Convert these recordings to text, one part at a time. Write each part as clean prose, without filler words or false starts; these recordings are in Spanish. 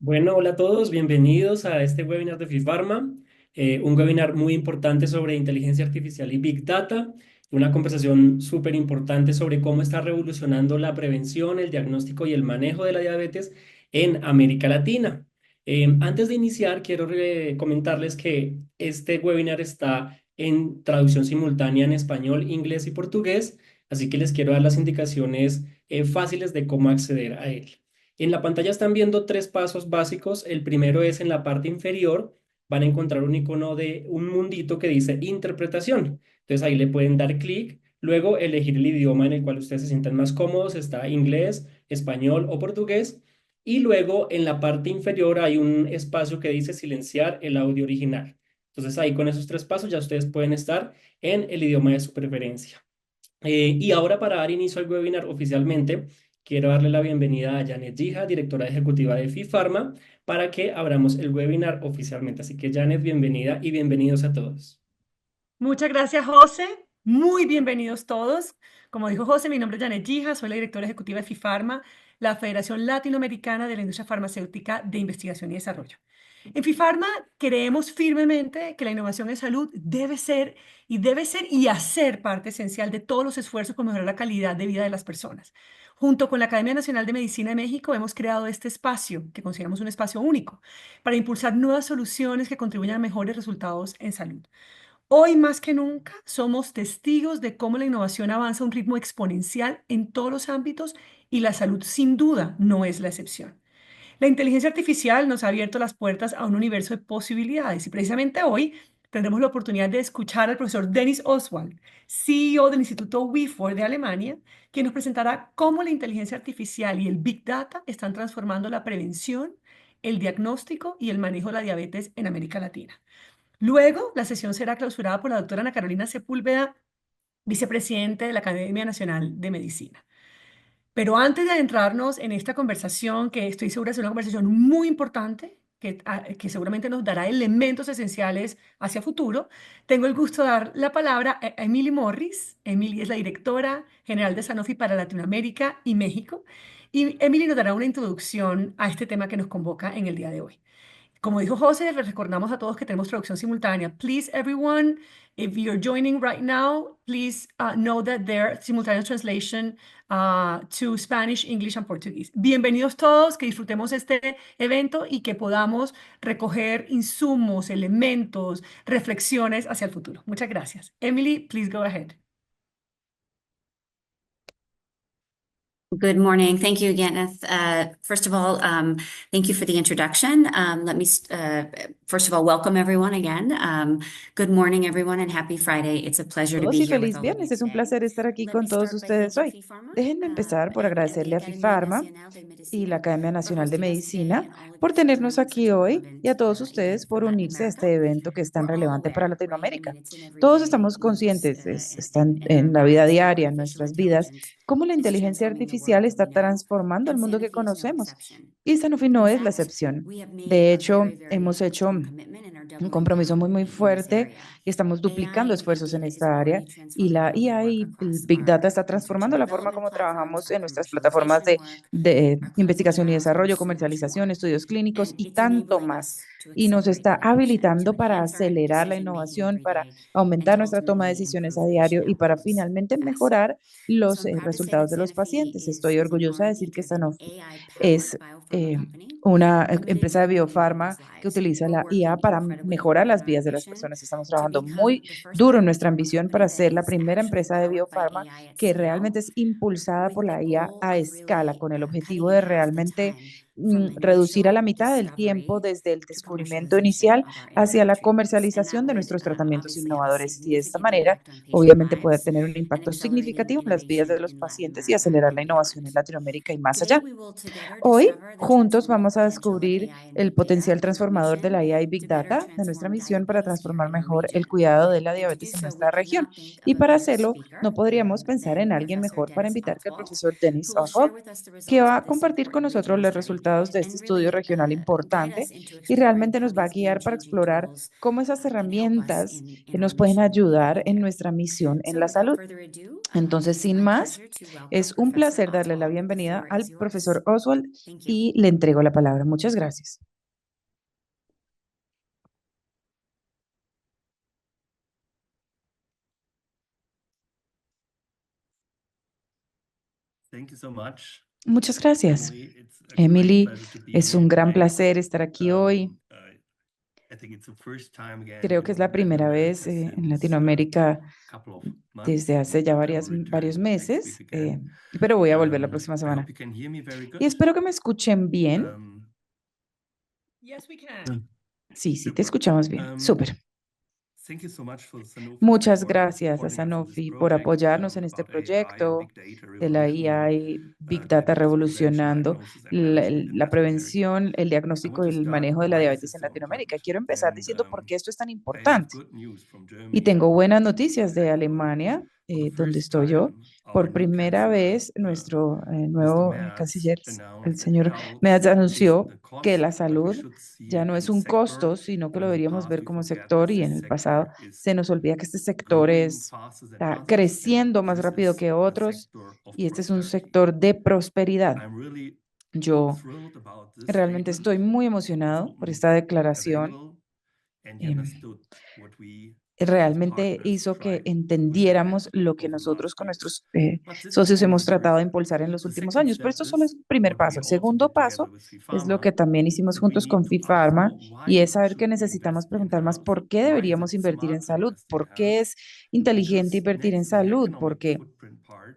Bueno, hola a todos, bienvenidos a este webinar de FIFARMA, un webinar muy importante sobre inteligencia artificial y Big Data, una conversación súper importante sobre cómo está revolucionando la prevención, el diagnóstico y el manejo de la diabetes en América Latina. Antes de iniciar, quiero comentarles que este webinar está en traducción simultánea en español, inglés y portugués, así que les quiero dar las indicaciones fáciles de cómo acceder a él. En la pantalla están viendo tres pasos básicos. El primero es en la parte inferior. Van a encontrar un icono de un mundito que dice interpretación. Entonces ahí le pueden dar clic. Luego elegir el idioma en el cual ustedes se sientan más cómodos. Está inglés, español o portugués. Y luego en la parte inferior hay un espacio que dice silenciar el audio original. Entonces ahí con esos tres pasos ya ustedes pueden estar en el idioma de su preferencia. Y ahora para dar inicio al webinar oficialmente, quiero darle la bienvenida a Janet Gija, directora ejecutiva de FIFARMA, para que abramos el webinar oficialmente. Así que Janet, bienvenida y bienvenidos a todos. Muchas gracias, José. Muy bienvenidos todos. Como dijo José, mi nombre es Janet Gija, soy la directora ejecutiva de FIFARMA, la Federación Latinoamericana de la Industria Farmacéutica de Investigación y Desarrollo. En FIFARMA creemos firmemente que la innovación en salud debe ser y hacer parte esencial de todos los esfuerzos por mejorar la calidad de vida de las personas. Junto con la Academia Nacional de Medicina de México hemos creado este espacio, que consideramos un espacio único, para impulsar nuevas soluciones que contribuyan a mejores resultados en salud. Hoy más que nunca somos testigos de cómo la innovación avanza a un ritmo exponencial en todos los ámbitos y la salud sin duda no es la excepción. La inteligencia artificial nos ha abierto las puertas a un universo de posibilidades y precisamente hoy tendremos la oportunidad de escuchar al profesor Dennis Oswald, CEO del Instituto WIFOR de Alemania, quien nos presentará cómo la inteligencia artificial y el Big Data están transformando la prevención, el diagnóstico y el manejo de la diabetes en América Latina. Luego, la sesión será clausurada por la doctora Ana Carolina Sepúlveda, vicepresidente de la Academia Nacional de Medicina. Pero antes de adentrarnos en esta conversación, que estoy segura es una conversación muy importante, que seguramente nos dará elementos esenciales hacia futuro, tengo el gusto de dar la palabra a Emily Morris. Emily es la directora general de Sanofi para Latinoamérica y México. Y Emily nos dará una introducción a este tema que nos convoca en el día de hoy. Como dijo José, les recordamos a todos que tenemos traducción simultánea. Please, everyone, if you're joining right now, please know that there's simultaneous translation to Spanish, English, and Portuguese. Bienvenidos todos, que disfrutemos este evento y que podamos recoger insumos, elementos, reflexiones hacia el futuro. Muchas gracias. Emily, please go ahead. Good morning. Thank you again. First of all, thank you for the introduction. Let me, first of all, welcome everyone again. Good morning, everyone, and happy Friday. It's a pleasure to Todos be y here with feliz all of you viernes. Es un today. placer estar aquí Let me con todos start by ustedes thanking hoy. FIFARMA Déjenme empezar por and agradecerle the a Academia FIFARMA Nacional de y la Medicina Academia for Nacional de hosting us today Medicina and all of por you for tenernos joining such aquí a hoy y relevant a todos event ustedes for por Latin unirse a America. este evento que es tan We're all relevante para aware, right? I mean, Latinoamérica. it's in Todos everyday estamos use conscientes, están in our en la vida lives that diaria, en artificial nuestras vidas, intelligence cómo la is inteligencia transforming the world artificial that we está know, transformando el and mundo que Sanofi is no conocemos. exception. Y Sanofi In no es la fact, excepción. we have made De a hecho, very, very hemos hecho strong commitment and are un doubling compromiso muy, down muy in this fuerte area. y estamos duplicando AI and esfuerzos Big en Data is esta área. already Y transforming la how we IA work y el across Big Data our está research and transformando la forma development como platforms, trabajamos our en nuestras plataformas commercialization work, de our clinical investigación y trials, and desarrollo, so much more. comercialización, estudios clínicos And y it's tanto enabling más. us to Y nos accelerate está innovation, to habilitando para enhance our acelerar la decision making innovación, every para day, and aumentar to nuestra toma de ultimately decisiones improve a diario patient y para outcomes finalmente faster. mejorar So los I'm proud to say resultados that de los Sanofi pacientes. is Estoy an orgullosa de decir que R&D-driven, Sanofi AI-powered es biopharma company una committed empresa to de improving biofarma people's que lives. utiliza We're la IA working para incredibly mejorar hard las on our vidas de las mission personas. Estamos to trabajando muy become the first duro en nuestra biopharma ambición company para that ser la is primera actually empresa de powered by biofarma AI at que scale, realmente es impulsada with por the la IA goal a of escala, really con el cutting objetivo in de half the realmente time from reducir a la initial mitad del tiempo discovery desde el to descubrimiento commercialization inicial of our hacia innovative la treatments. And comercialización that de would nuestros tratamientos obviously have a innovadores. Y de esta significant manera, impact on patient obviamente, poder lives tener un and impacto accelerating significativo en las vidas de innovation los in Latin pacientes y America acelerar la and innovación beyond. en Latinoamérica y más Today, allá. we will together Hoy, discover the juntos, transformative vamos a potential of descubrir AI and el big data potencial in our transformador de mission la IA y to Big better Data de nuestra transform misión para diabetes care transformar in our mejor el region. cuidado de la And to do diabetes en so, we nuestra could región. not think Y of a para better hacerlo, no speaker podríamos pensar than en alguien Professor mejor para Dennis invitar que el Oswald, profesor Dennis who will share Oswald, with us the que results va of a this compartir con important nosotros regional los study resultados de este estudio regional importante y realmente nos va a guiar para explorar cómo esas herramientas nos pueden ayudar en nuestra misión en la salud. Entonces, sin más, es un placer darle la bienvenida al profesor Oswald y le entrego la palabra. Muchas gracias. Thank you so much, Muchas gracias. Emily. It's a great Emily, pleasure to be es here un gran today. placer estar aquí hoy. I think it's the first time again Creo que es in la Latin primera America vez en since Latinoamérica a couple of desde months, hace ya but I will varios return next meses, week again. pero voy a volver la próxima I semana. hope you can hear me very Y good. espero que me escuchen bien. Yes, we can. Sí, te Super. escuchamos bien. Súper. Thank you so much for Sanofi Muchas for gracias a supporting us in this Sanofi por project, apoyarnos en este about AI and proyecto big data de la IA revolutioning y Big Data diabetes prevention, revolucionando diagnosis and management in la Latin America. prevención, el I diagnóstico want y to el start manejo de la why this diabetes is en so Latinoamérica. important. Quiero empezar And diciendo por qué esto es tan I have importante. good news from Y Germany, tengo buenas from noticias de Alemania, for the donde first estoy yo. time, our Por new primera chancellor, vez, nuestro Mr. nuevo Merz, canciller, el announced that señor health Merz, is anunció the que la cost, but we salud should see ya it no as es a un sector. costo, sino que And lo in the deberíamos past, ver we como forget that sector, y this en el pasado sector is se nos olvida que este sector growing faster than está others, and creciendo más this rápido is que a otros, sector of y este es un prosperity. sector de prosperidad. I'm really Yo thrilled about this realmente statement. estoy muy It's emocionado por open esta declaración. available, and you Em, understood what we as Realmente partners hizo que tried to push entendiéramos ahead lo que over the nosotros last con years. nuestros But this is socios only hemos the first tratado de step. impulsar en los The últimos second años, pero step esto solo es is el primer what we paso. El also segundo did together paso with es lo que FIFARMA, también hicimos that we juntos need con to ask FIFARMA, more, y why es saber que should we necesitamos invest in preguntarnos health? por qué Why is deberíamos it invertir en smart to salud, invest in por qué health? es inteligente Because invertir en next to the salud, economic porque footprint part,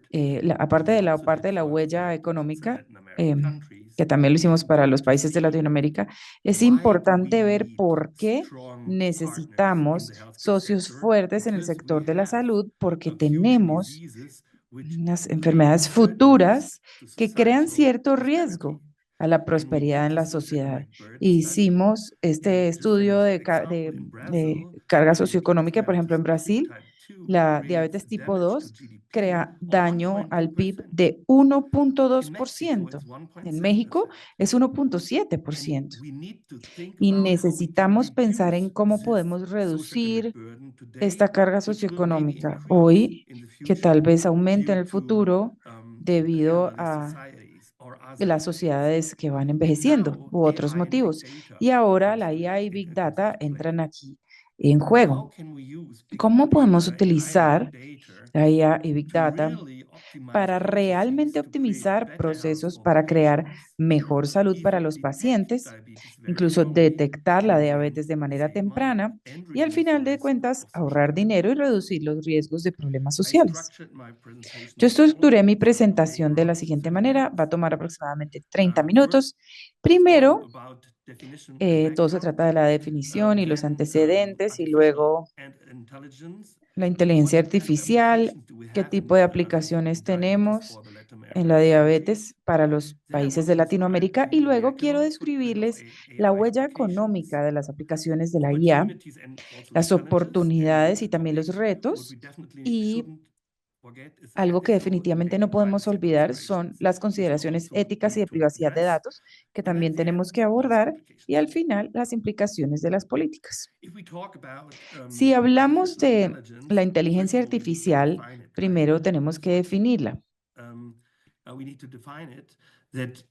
aparte we de la also parte did de la for huella diabetes in económica, Latin American em, countries, que también lo hicimos we para need los to países de see Latinoamérica, es why do we importante ver need por qué strong partners in necesitamos the healthcare socios sector? fuertes en el Because we sector de la have salud, porque future tenemos diseases which unas create enfermedades certain risk futuras to que crean societal cierto prosperity. riesgo a la And we prosperidad did en la this sociedad. socioeconomic burden study. Hicimos este And just estudio as an de, example, in de Brazil, carga diabetes socioeconómica, por ejemplo, en mellitus type 2, Brasil, type 2 la creates diabetes tipo damage to 2 GDP crea of daño al PIB 1.2%. de uno punto In dos por Mexico, ciento. it's En México 1.7%. es 1.7%. And we need to think Y about how we can necesitamos pensar en reduce cómo this podemos socioeconomic reducir burden today, esta carga which will maybe socioeconómica increase hoy, in the que tal future vez aumente due en el to futuro debido elderly a societies or other las factors. sociedades que van And envejeciendo now u otros AI and big motivos. data Y ahora comes la IA y Big comes Data into play. entran aquí en How juego. can we use big ¿Cómo podemos data, AI and big utilizar data la IA y Big to Data really optimize para processes realmente to create optimizar better health procesos for the para crear patients, mejor salud para even los detect pacientes, diabetes very incluso early, detectar la and then diabetes de manera save money temprana and y al reduce the final de risk cuentas of social ahorrar harm? dinero y reducir los riesgos de problemas I sociales? structured my presentation Yo as follows. estructuré mi It's going to take presentación de la around siguiente 30 manera, va a minutes. tomar aproximadamente 30 First minutos. of all, Primero, about definition and todo se background, trata de la definición y los then antecedentes, y artificial luego and intelligence. la What inteligencia kind of artificial, applications do we qué have tipo de in aplicaciones diabetes tenemos for the Latin en la American countries? diabetes para los Then I países want de to describe Latinoamérica, to y you the luego quiero economic footprint of describirles la AI huella applications, económica de las aplicaciones de la IA, opportunities and also the las challenges. And oportunidades y the también los topic what we retos, definitely y shouldn't forget is the algo que ethical and definitivamente data no podemos privacy olvidar son considerations, las which we consideraciones also éticas y need de to privacidad de address. datos que And at también the end, tenemos que policy abordar, y implications. al final las implicaciones de las políticas. If we talk about Si hablamos artificial de la intelligence, first inteligencia of all, we need to artificial, define it, right? primero tenemos que So definirla. we need to define it that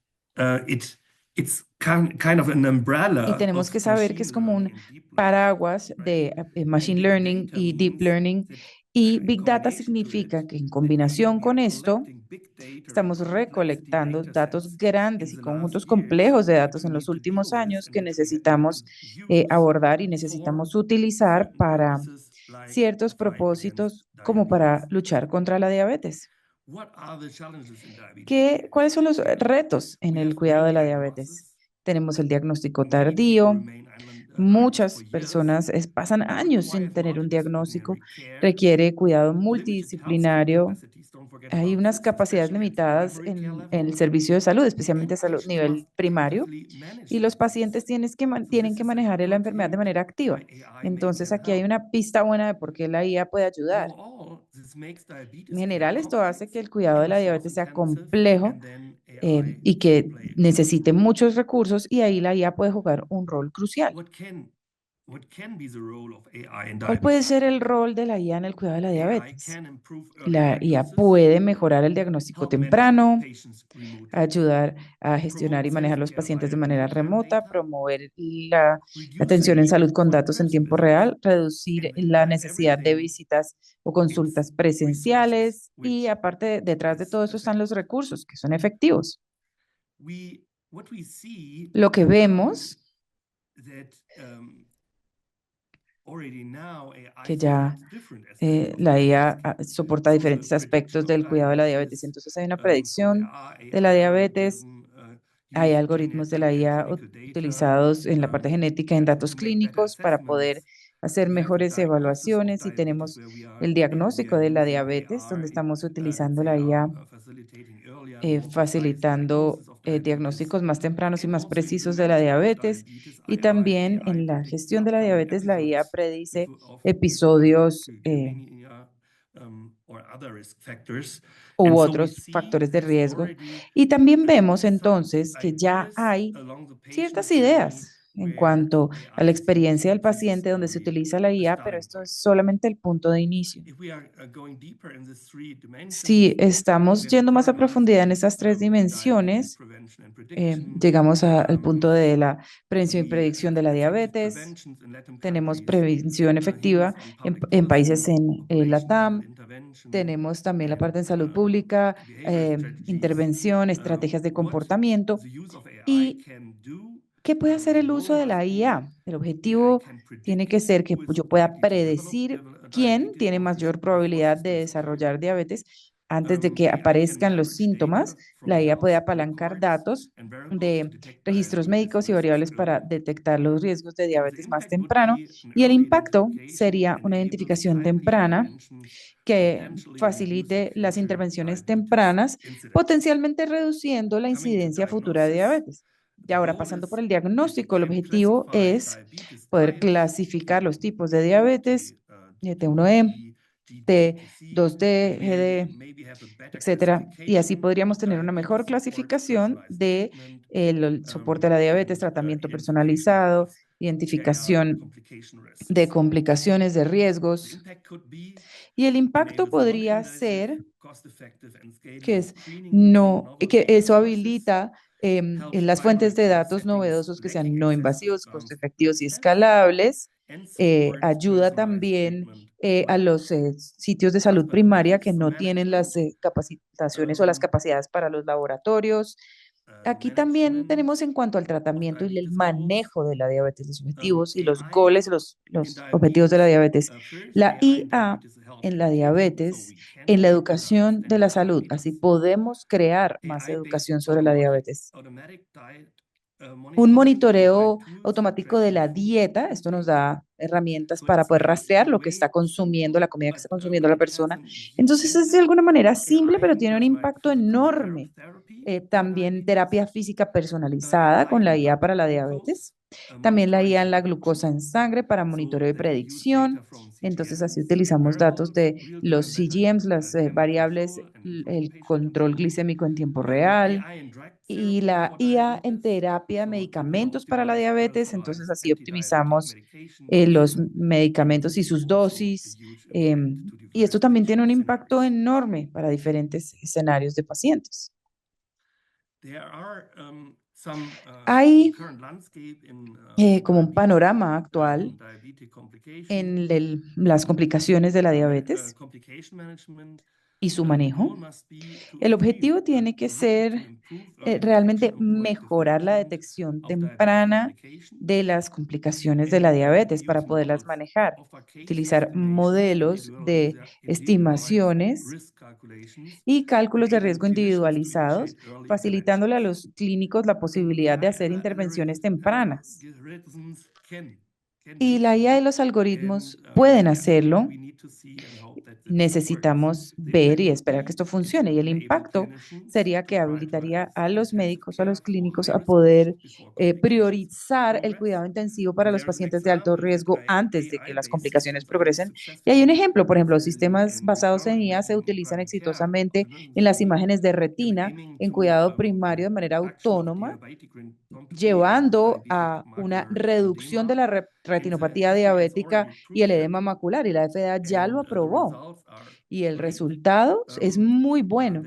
it's kind of an Y umbrella tenemos of que saber que es machine como learning un and deep learning, paraguas right? de And machine big learning data y deep means learning. that Y in Big Data combination to it, significa que en that combinación we are con esto collecting big data, estamos complexity recolectando data datos sets in grandes y the last conjuntos years, complejos de which datos we en los need to deal últimos with años and que which we need to necesitamos use abordar y for necesitamos utilizar certain para purposes like the ciertos fight against propósitos, como para diabetes. luchar contra la diabetes. What are the challenges in diabetes care? ¿Cuáles son los retos en We el have cuidado great de la diabetes? diagnosis. Tenemos el diagnóstico Many people tardío. remain undiagnosed for Muchas years personas pasan and años sin requires tener un diagnóstico. multidisciplinary care, Requiere cuidado limited healthcare multidisciplinario. capacities. Don't forget Hay about unas this, capacidades especially at the limitadas primary care en level. el servicio de salud, especialmente And salud patients nivel must primario, actively manage y the los pacientes disease. So tienen this que is a manejar la good enfermedad de hint manera why activa. AI may Entonces, can aquí hay help. una pista buena de por qué la IA puede ayudar. Overall, this makes En diabetes care general, esto hace que complex el cuidado de and la diabetes resource sea intensive complejo and then y que necesite muchos recursos y ahí la IA puede jugar un rol crucial. What can be the role of AI in ¿Cuál puede diabetes? ser el rol de la IA en el cuidado de la AI diabetes? can improve early La IA diagnosis, puede mejorar el diagnóstico help manage temprano, patients remotely, ayudar a gestionar y promote manejar safe los care pacientes de via manera real-time remota, data, promover la reduce the atención en need salud con for datos en in-person tiempo visits, real, reducir and la behind necesidad de everything, visitas o it's consultas resources, presenciales y which aparte detrás de is todo esto están los effective. recursos que son efectivos. What we see Lo que vemos that already now AI que ya supports different aspects of la diabetes IA care. soporta So the diferentes prediction aspectos of del cuidado de la diabetes. diagnosis Entonces hay una through predicción AI, de la AI diabetes, algorithm hay use algoritmos de la genetic and IA clinical data utilizados en la parte genética en to datos make better clínicos para poder assessments. hacer We have the mejores diagnosis of evaluaciones y diabetes tenemos where we are el diagnóstico de la using diabetes, donde AI, estamos let's utilizando say, la IA facilitating earlier and more precise facilitando diagnosis of diabetes. diagnósticos más tempranos y And más also in the precisos de la management of diabetes. diabetes, Y también AI en la predicts gestión de la upcoming diabetes, la IA episodes predice with episodios hyperglycemia or other risk factors. u And so we otros see factores de there's riesgo. already Y también vemos some entonces que ya ideas hay along the patient ciertas journey ideas en where cuanto a AI la is used, experiencia del but this is paciente donde se only utiliza la a IA, pero starting esto point. es solamente el punto de inicio. If we are going deeper in these three Si dimensions, estamos we have the yendo más a current profundidad en landscape estas tres in diabetes dimensiones, prevention and prediction. llegamos al punto de la prevención y The predicción de la effective diabetes. preventions in Latin Tenemos countries prevención efectiva hinges on en, public en policy, países en population level LATAM. intervention, Tenemos también la and parte en salud pública, behavioral strategies. intervención, estrategias de What comportamiento. the use of AI ¿Y can do, qué puede hacer the el goal uso de must la be IA? El AI objetivo can tiene predict que ser que who is yo pueda likely to develop predecir quién diabetes tiene mayor before probabilidad de symptoms appear. desarrollar diabetes antes de que AI can aparezcan los leverage data síntomas. from La IA puede health apalancar records datos and wearables to de detect registros diabetes médicos y risks variables para early. detectar los riesgos de And the diabetes más impact would temprano. be an Y el early impacto identification sería una enables identificación timely temprana interventions, que potentially reducing facilite las future intervenciones diabetes tempranas, incidence. potencialmente reduciendo la Coming to incidencia futura de diagnosis, diabetes. Y the ahora, goal pasando por is, el if we diagnóstico, el can objetivo classify es diabetes poder types clasificar to los tipos de T, diabetes, T1E, T2D, G2C, and T2D, really GD, maybe have a better etcétera. Y así classification podríamos of tener una mejor diabetes, support clasificación personalized de treatment, el soporte a la diabetes, and tratamiento identification personalizado, of identificación complication de risks. complicaciones, de The riesgos. impact could be Y el impacto enables podría non-invasive, ser cost-effective, and que scalable es screening using no, novel que data eso sources, habilita helps en las primary fuentes de care datos settings novedosos que sean lacking no access to invasivos, costo advanced efectivos y tests, escalables. and supports Ayuda personalized también treatment a planning. los sitios de Last salud but not primaria que least, the no tienen las management, capacitaciones o las capacidades para los laboratorios. Aquí también management tenemos en cuanto al of tratamiento y el diabetes goals, manejo de la diabetes, los objetivos y los AI goles, in los objetivos de la diabetes diabetes. first, La AI in IA diabetes en healthcare la education, so diabetes, we can en la get better educación de understanding la of salud. Así diabetes. podemos crear más AI-based educación sobre la diabetes. automatic diet Un monitoring provide monitoreo tools to automático track de la food dieta, esto nos intake. da herramientas So para it's poder rastrear in a lo que way está consumiendo, simple, la comida que but está consumiendo la it has persona. a huge Entonces es de impact. alguna manera simple, AI pero tiene un enters like impacto physical enorme. therapy for También diabetes, terapia física personalizada AI con la in IA blood para la glucose, diabetes. También la IA monitoring en and la glucosa prediction. en sangre para So monitoreo y then we use data predicción. from Entonces así CGMs, utilizamos datos wearables, de los real-time better CGMs, las glycemic variables, control, and improved el patient control control. glicémico en tiempo real AI in drug y therapy la for IA en diabetes, terapia de so it will medicamentos para la optimize diabetes. Entonces personalized así anti-diabetic optimizamos medication use, los and medicamentos y this is sus also a dosis. huge impact to Y esto diverse también tiene un patient impacto scenarios. enorme para diferentes escenarios de pacientes. There are some Hay current landscape in como un diabetes panorama and actual diabetic complication en las complicaciones de la diabetes complication management. y su The manejo. goal must be El objetivo tiene que to look into ser improve early realmente detection and proactive mejorar la management detección of diabetic temprana complications, de las complicaciones de la and diabetes para using poderlas models manejar. offer case Utilizar estimations, modelos de individualized estimaciones risk calculations, y cálculos de enabling riesgo clinicians to individualizados, initiate early facilitándole a interventions. los clínicos la posibilidad de AI hacer intervenciones tempranas. algorithms can Y la IA y los algoritmos pueden hacerlo. Necesitamos ver y esperar que esto funcione. Y el impacto sería que habilitaría a los médicos o a los clínicos a poder priorizar el cuidado intensivo para los pacientes de alto riesgo antes de que las complicaciones progresen. Y hay un ejemplo, por ejemplo, los sistemas basados en IA se utilizan exitosamente en las imágenes de retina en cuidado primario de manera autónoma, llevando a una reducción de la retinopatía diabética y el edema macular, y la FDA ya lo aprobó. Y el resultado es muy bueno.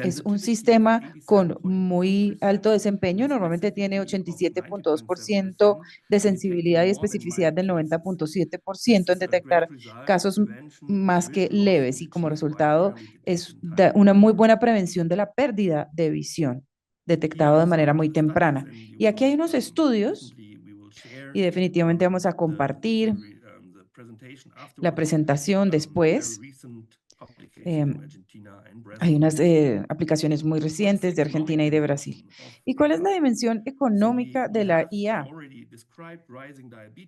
Es un sistema con muy alto desempeño, normalmente tiene 87.2% de sensibilidad y especificidad del 90.7% en detectar casos más que leves, y como resultado es una muy buena prevención de la pérdida de visión, detectado de manera muy temprana. Y aquí hay unos estudios y definitivamente vamos a compartir la presentación después. Hay unas aplicaciones muy recientes de Argentina y de Brasil. ¿Y cuál es la dimensión económica de la IA?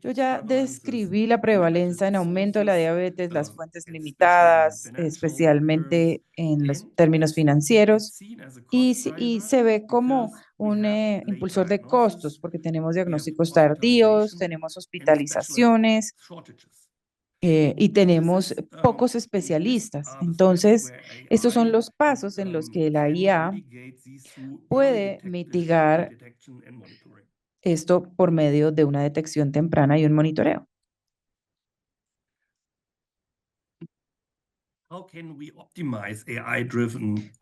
Yo ya describí la prevalencia en aumento de la diabetes, las fuentes limitadas, especialmente en los términos financieros, y se ve como un impulsor de costos, porque tenemos diagnósticos tardíos, tenemos hospitalizaciones, y tenemos pocos especialistas. Entonces, estos son los pasos en los que la IA puede mitigar esto por medio de una detección temprana y un monitoreo.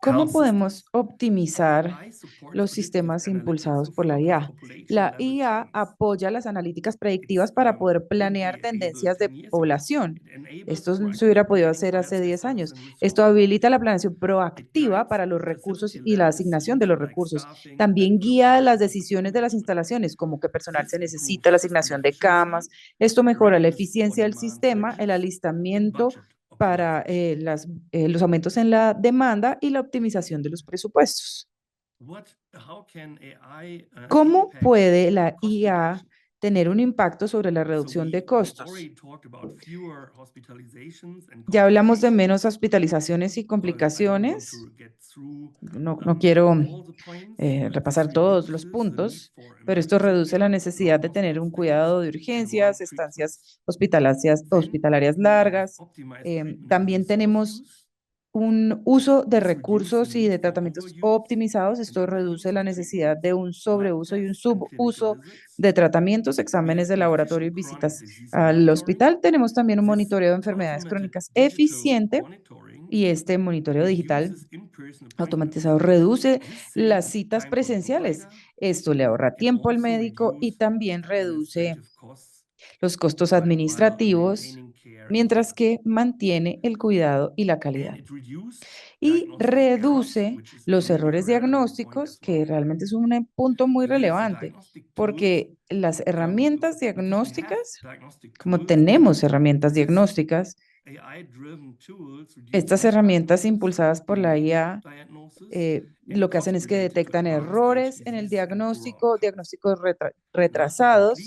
¿Cómo podemos optimizar los sistemas impulsados por la IA? La IA apoya las analíticas predictivas para poder planear tendencias de población. Esto se hubiera podido hacer hace 10 años. Esto habilita la planeación proactiva para los recursos y la asignación de los recursos. También guía las decisiones de las instalaciones, como qué personal se necesita, la asignación de camas. Esto mejora la eficiencia del sistema, el alistamiento para los aumentos en la demanda y la optimización de los presupuestos. ¿Cómo puede la IA tener un impacto sobre la reducción de costos? Ya hablamos de menos hospitalizaciones y complicaciones. No quiero repasar todos los puntos, pero esto reduce la necesidad de tener un cuidado de urgencias, estancias hospitalarias largas. También tenemos un uso de recursos y de tratamientos optimizados. Esto reduce la necesidad de un sobreuso y un subuso de tratamientos, exámenes de laboratorio y visitas al hospital. Tenemos también un monitoreo de enfermedades crónicas eficiente, y este monitoreo digital automatizado reduce las citas presenciales. Esto le ahorra tiempo al médico y también reduce los costos administrativos, mientras que mantiene el cuidado y la calidad. Y reduce los errores diagnósticos, que realmente es un punto muy relevante, porque las herramientas diagnósticas, como tenemos herramientas diagnósticas, estas herramientas impulsadas por la IA lo que hacen es que detectan errores en el diagnóstico, diagnósticos retrasados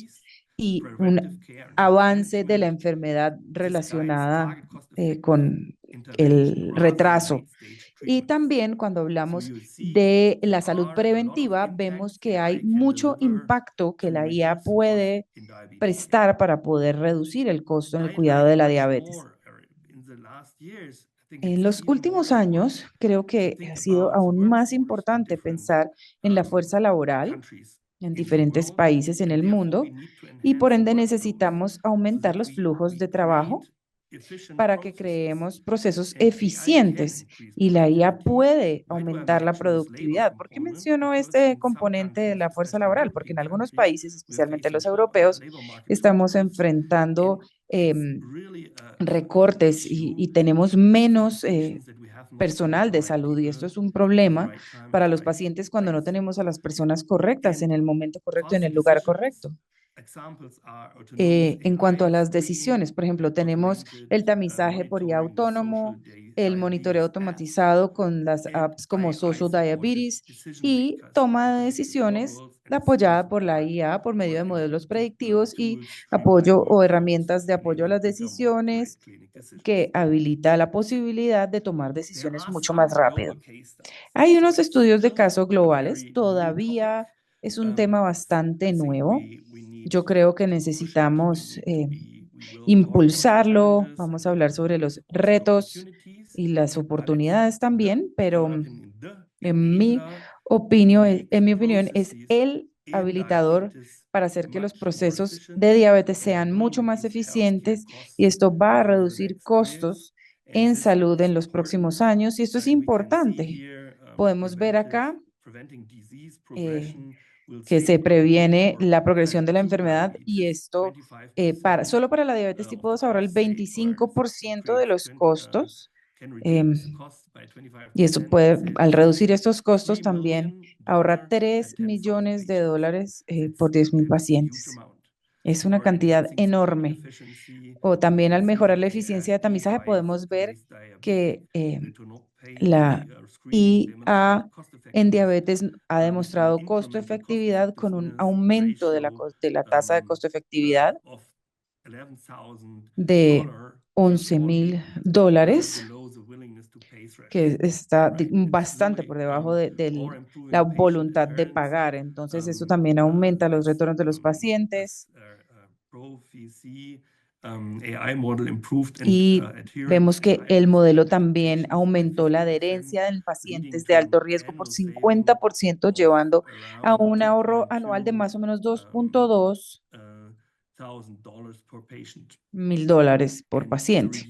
y un avance de la enfermedad relacionada con el retraso. Y también cuando hablamos de la salud preventiva, vemos que hay mucho impacto que la IA puede prestar para poder reducir el costo en el cuidado de la diabetes. En los últimos años, creo que ha sido aún más importante pensar en la fuerza laboral en diferentes países en el mundo, y por ende necesitamos aumentar los flujos de trabajo para que creemos procesos eficientes, y la IA puede aumentar la productividad. ¿Por qué menciono este componente de la fuerza laboral? Porque en algunos países, especialmente los europeos, estamos enfrentando recortes y tenemos menos personal de salud, y esto es un problema para los pacientes cuando no tenemos a las personas correctas en el momento correcto y en el lugar correcto. En cuanto a las decisiones, por ejemplo, tenemos el tamizaje por IA autónomo, el monitoreo automatizado con las apps como Social Diabetes y toma de decisiones apoyada por la IA por medio de modelos predictivos y apoyo o herramientas de apoyo a las decisiones que habilita la posibilidad de tomar decisiones mucho más rápido. Hay unos estudios de casos globales, todavía es un tema bastante nuevo. Yo creo que necesitamos impulsarlo. Vamos a hablar sobre los retos y las oportunidades también, pero en mi opinión es el habilitador para hacer que los procesos de diabetes sean mucho más eficientes y esto va a reducir costos en salud en los próximos años y esto es importante. Podemos ver acá eh, que se previene la progresión de la enfermedad y esto solo para la diabetes tipo 2 ahorra el 25% de los costos. em, y eso puede, al reducir estos costos también, ahorra $3 millones por 10.000 pacientes. Es una cantidad enorme. O también al mejorar la eficiencia de tamizaje podemos ver que la IA en diabetes ha demostrado costo-efectividad con un aumento de la tasa de costo-efectividad de $11.000, que está bastante por debajo de la voluntad de pagar. Entonces, eso también aumenta los retornos de los pacientes. Y vemos que el modelo también aumentó la adherencia en pacientes de alto riesgo por 50%, llevando a un ahorro anual de más o menos $2.2 mil por paciente.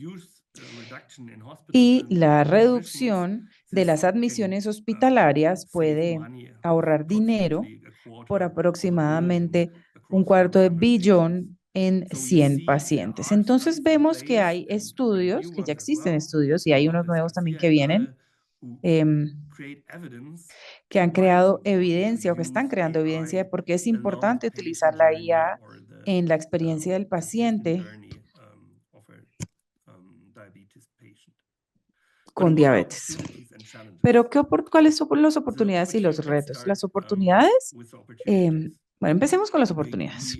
Y la reducción de las admisiones hospitalarias puede ahorrar dinero por aproximadamente $250 million en 100 pacientes. Entonces vemos que hay estudios, que ya existen estudios y hay unos nuevos también que vienen, que han creado evidencia o que están creando evidencia de por qué es importante utilizar la IA en la experiencia del paciente con diabetes. Pero ¿cuáles son las oportunidades y los retos? Las oportunidades, bueno, empecemos con las oportunidades.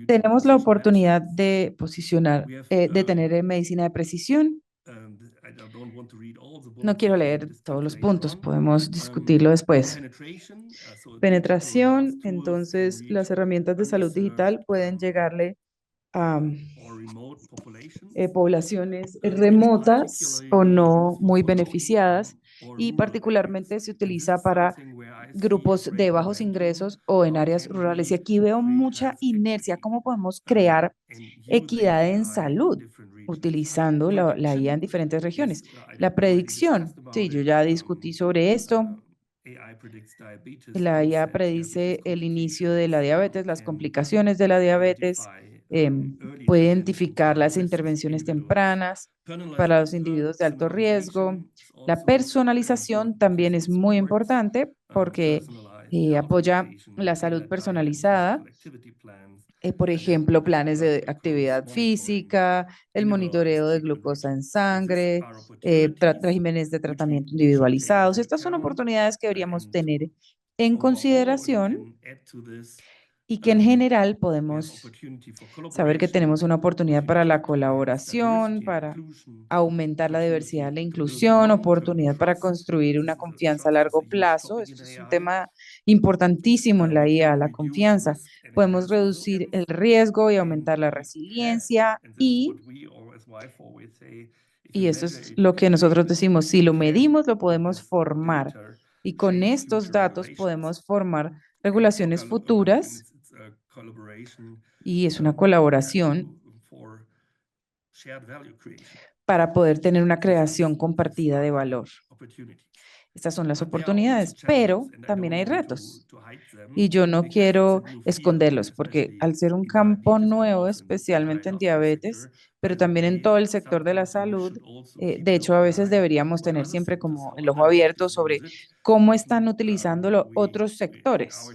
Tenemos la oportunidad de posicionar, de tener medicina de precisión. No quiero leer todos los puntos, podemos discutirlo después. Penetración, entonces las herramientas de salud digital pueden llegarle a poblaciones remotas o no muy beneficiadas y particularmente se utiliza para grupos de bajos ingresos o en áreas rurales. Y aquí veo mucha inercia. ¿Cómo podemos crear equidad en salud utilizando la IA en diferentes regiones? La predicción, sí, yo ya discutí sobre esto. La IA predice el inicio de la diabetes, las complicaciones de la diabetes, puede identificar las intervenciones tempranas para los individuos de alto riesgo. La personalización también es muy importante porque apoya la salud personalizada, por ejemplo, planes de actividad física, el monitoreo de glucosa en sangre, regímenes de tratamiento individualizados. Estas son oportunidades que deberíamos tener en consideración y que en general podemos saber que tenemos una oportunidad para la colaboración, para aumentar la diversidad, la inclusión, oportunidad para construir una confianza a largo plazo. Esto es un tema importantísimo en la IA, la confianza. Podemos reducir el riesgo y aumentar la resiliencia y eso es lo que nosotros decimos, si lo medimos, lo podemos formar. Y con estos datos podemos formar regulaciones futuras y es una colaboración para poder tener una creación compartida de valor. Estas son las oportunidades, pero también hay retos. Y yo no quiero esconderlos, porque al ser un campo nuevo, especialmente en diabetes, pero también en todo el sector de la salud, de hecho, a veces deberíamos tener siempre como el ojo abierto sobre cómo están utilizándolo otros sectores.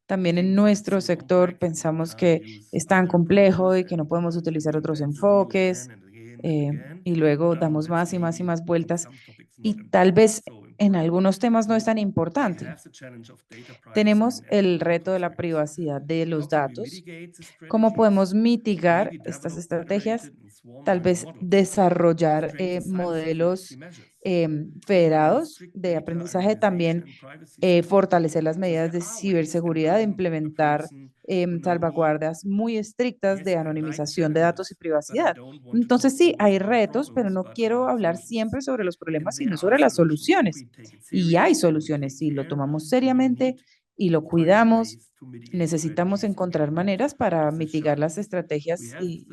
También en nuestro sector pensamos que es tan complejo y que no podemos utilizar otros enfoques y luego damos más y más y más vueltas y tal vez en algunos temas no es tan importante. Tenemos el reto de la privacidad de los datos. ¿Cómo podemos mitigar estas estrategias? Tal vez desarrollar modelos federados de aprendizaje, también fortalecer las medidas de ciberseguridad, implementar salvaguardas muy estrictas de anonimización de datos y privacidad. Entonces, sí, hay retos, pero no quiero hablar siempre sobre los problemas, sino sobre las soluciones. Y hay soluciones, si lo tomamos seriamente y lo cuidamos. Necesitamos encontrar maneras para mitigar las estrategias y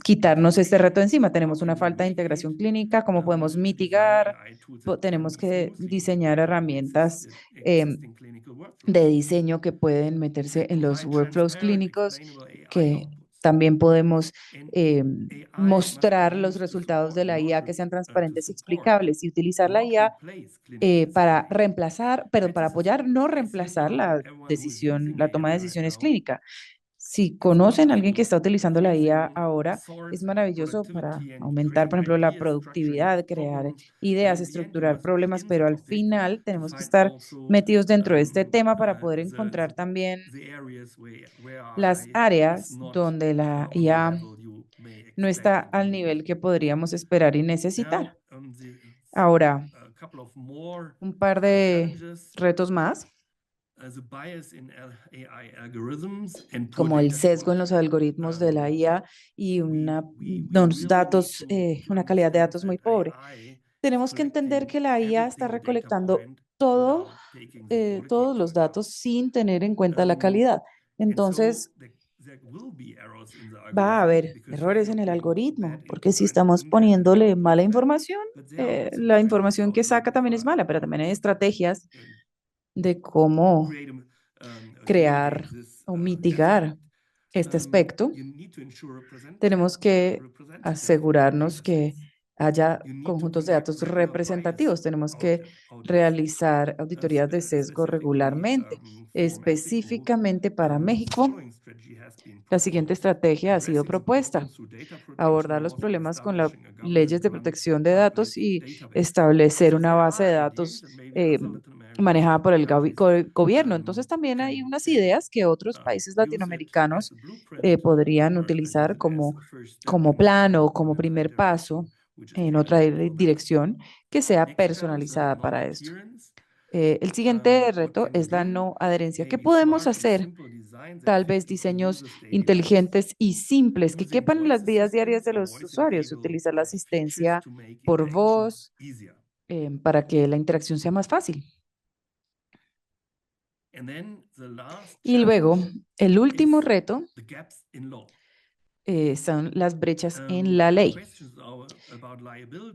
quitarnos este reto de encima. Tenemos una falta de integración clínica, ¿cómo podemos mitigar? Tenemos que diseñar herramientas de diseño que pueden meterse en los workflows clínicos, que también podemos mostrar los resultados de la IA que sean transparentes y explicables y utilizar la IA para reemplazar, perdón, para apoyar, no reemplazar la decisión, la toma de decisiones clínica. Si conocen a alguien que está utilizando la IA ahora, es maravilloso para aumentar, por ejemplo, la productividad, crear ideas, estructurar problemas, pero al final tenemos que estar metidos dentro de este tema para poder encontrar también las áreas donde la IA no está al nivel que podríamos esperar y necesitar. Ahora, un par de retos más, como el sesgo en los algoritmos de la IA y unos datos, una calidad de datos muy pobre. Tenemos que entender que la IA está recolectando todos los datos sin tener en cuenta la calidad. Entonces, va a haber errores en el algoritmo, porque si estamos poniéndole mala información, la información que saca también es mala, pero también hay estrategias de cómo crear o mitigar este aspecto. Tenemos que asegurarnos que haya conjuntos de datos representativos. Tenemos que realizar auditorías de sesgo regularmente. Específicamente para México, la siguiente estrategia ha sido propuesta: abordar los problemas con las leyes de protección de datos y establecer una base de datos manejada por el gobierno. Entonces también hay unas ideas que otros países latinoamericanos podrían utilizar como plan o como primer paso en otra dirección que sea personalizada para esto. El siguiente reto es la no adherencia. ¿Qué podemos hacer? Tal vez diseños inteligentes y simples que quepan en las vidas diarias de los usuarios. Utilizar la asistencia por voz para que la interacción sea más fácil. Y luego, el último reto son las brechas en la ley.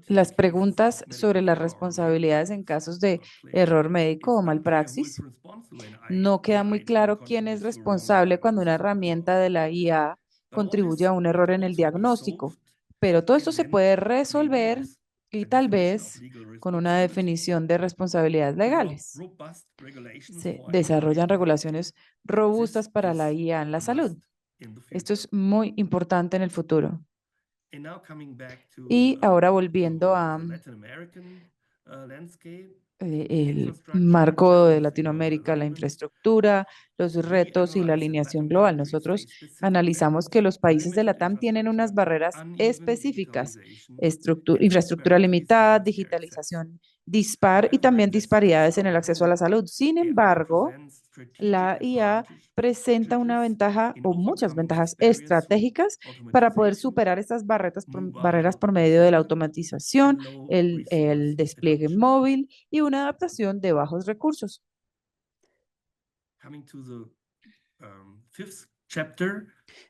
Las preguntas sobre las responsabilidades en casos de error médico o malpraxis. No queda muy claro quién es responsable cuando una herramienta de la IA contribuye a un error en el diagnóstico, pero todo esto se puede resolver y tal vez con una definición de responsabilidades legales. Se desarrollan regulaciones robustas para la IA en la salud. Esto es muy importante en el futuro. Y ahora volviendo a el marco de Latinoamérica, la infraestructura, los retos y la alineación global. Nosotros analizamos que los países de la TAM tienen unas barreras específicas: infraestructura limitada, digitalización dispar y también disparidades en el acceso a la salud. Sin embargo, la IA presenta una ventaja o muchas ventajas estratégicas para poder superar estas barreras por medio de la automatización, el despliegue móvil y una adaptación de bajos recursos.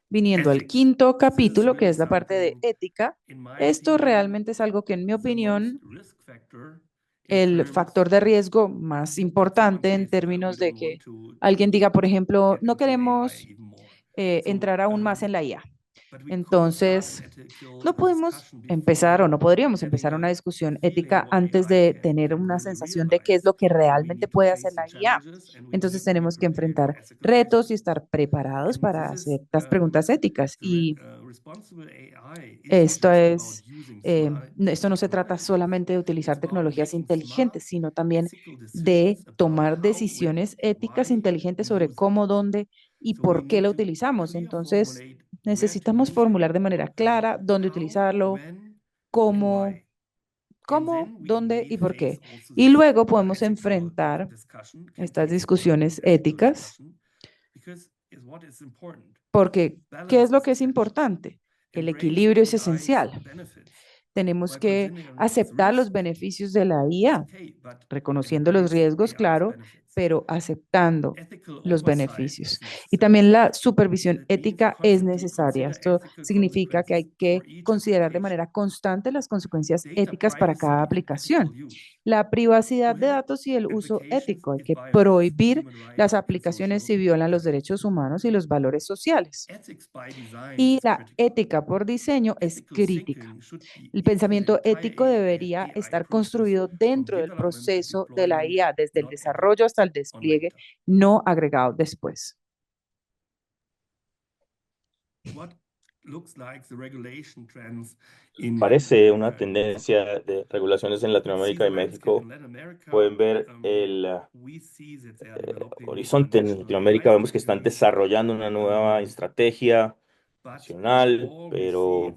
Viniendo al quinto capítulo, que es la parte de ética, esto realmente es algo que, en mi opinión, el factor de riesgo más importante en términos de que alguien diga, por ejemplo, no queremos entrar aún más en la IA. Entonces, no podemos empezar o no podríamos empezar una discusión ética antes de tener una sensación de qué es lo que realmente puede hacer la IA. Entonces, tenemos que enfrentar retos y estar preparados para hacer las preguntas éticas. Y esto es, esto no se trata solamente de utilizar tecnologías inteligentes, sino también de tomar decisiones éticas inteligentes sobre cómo, dónde y por qué la utilizamos. Entonces, necesitamos formular de manera clara dónde utilizarlo, cómo, dónde y por qué. Y luego podemos enfrentar estas discusiones éticas porque, ¿qué es lo que es importante? El equilibrio es esencial. Tenemos que aceptar los beneficios de la IA, reconociendo los riesgos, claro, pero aceptando los beneficios. Y también la supervisión ética es necesaria. Esto significa que hay que considerar de manera constante las consecuencias éticas para cada aplicación. La privacidad de datos y el uso ético. Hay que prohibir las aplicaciones si violan los derechos humanos y los valores sociales. Y la ética por diseño es crítica. El pensamiento ético debería estar construido dentro del proceso de la IA, desde el desarrollo hasta el despliegue, no agregado después. Parece una tendencia de regulaciones en Latinoamérica y México. Pueden ver el horizonte en Latinoamérica. Vemos que están desarrollando una nueva estrategia nacional, pero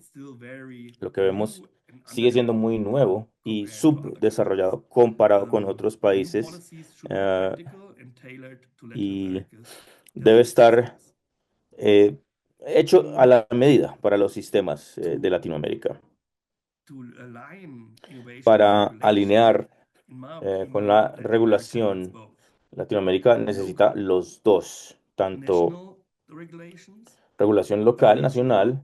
lo que vemos sigue siendo muy nuevo y subdesarrollado comparado con otros países, y debe estar eh, hecho a la medida para los sistemas de Latinoamérica. Para alinear con la regulación, Latinoamérica necesita los dos, tanto regulación local, nacional,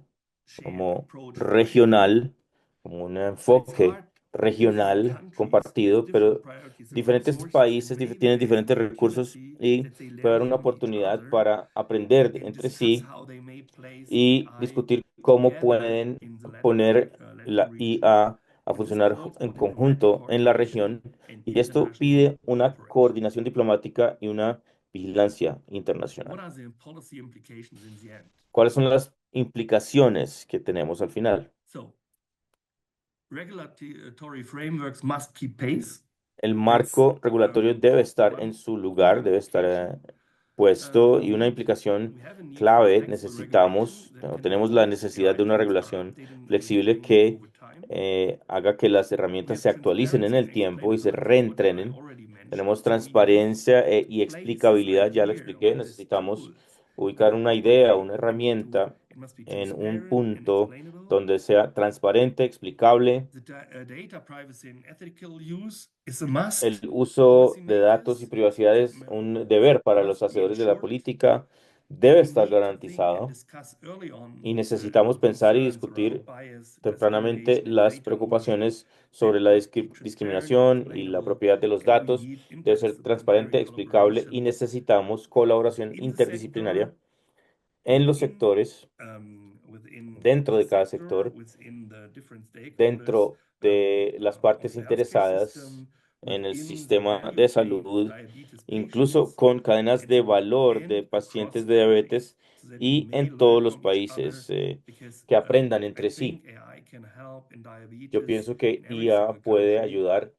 como regional, como un enfoque regional compartido, pero diferentes países tienen diferentes recursos y puede haber una oportunidad para aprender entre sí y discutir cómo pueden poner la IA a funcionar en conjunto en la región. Y esto pide una coordinación diplomática y una vigilancia internacional. ¿Cuáles son las implicaciones que tenemos al final? El marco regulatorio debe estar en su lugar, debe estar puesto, y una implicación clave tenemos la necesidad de una regulación flexible que haga que las herramientas se actualicen en el tiempo y se reentrenen. Tenemos transparencia y explicabilidad, ya lo expliqué, necesitamos ubicar una idea, una herramienta en un punto donde sea transparente, explicable. El uso de datos y privacidad es un deber para los hacedores de la política, debe estar garantizado y necesitamos pensar y discutir tempranamente las preocupaciones sobre la discriminación y la propiedad de los datos. Debe ser transparente, explicable y necesitamos colaboración interdisciplinaria en los sectores, dentro de cada sector, dentro de las partes interesadas en el sistema de salud, incluso con cadenas de valor de pacientes de diabetes y en todos los países que aprendan entre sí. Yo pienso que IA puede ayudar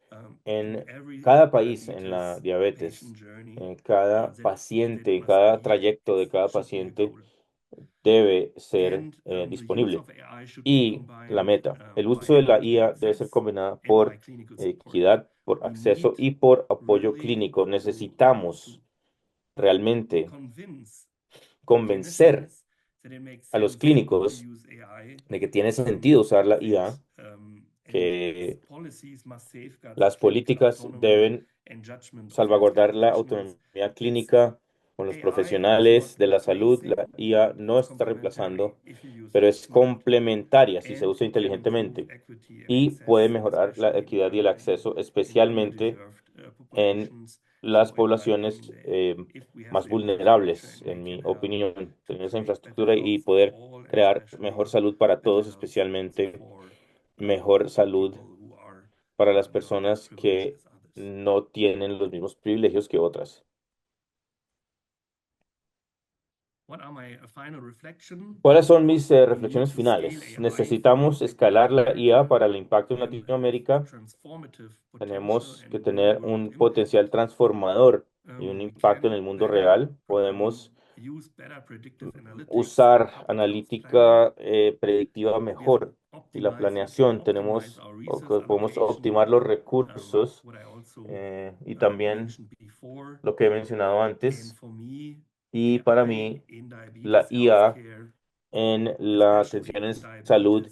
en cada país en la diabetes, en cada paciente, en cada trayecto de cada paciente debe ser disponible. Y la meta, el uso de la IA debe ser combinada por equidad, por acceso y por apoyo clínico. Necesitamos realmente convencer a los clínicos de que tiene sentido usar la IA, que las políticas deben salvaguardar la autonomía clínica con los profesionales de la salud. La IA no está reemplazando, pero es complementaria si se usa inteligentemente y puede mejorar la equidad y el acceso, especialmente en las poblaciones más vulnerables, en mi opinión, tener esa infraestructura y poder crear mejor salud para todos, especialmente mejor salud para las personas que no tienen los mismos privilegios que otras. ¿Cuáles son mis reflexiones finales? Necesitamos escalar la IA para el impacto en Latinoamérica. Tenemos que tener un potencial transformador y un impacto en el mundo real. Podemos usar analítica predictiva mejor y la planeación. Podemos optimar los recursos y también lo que he mencionado antes. Y para mí, la IA en la atención en salud,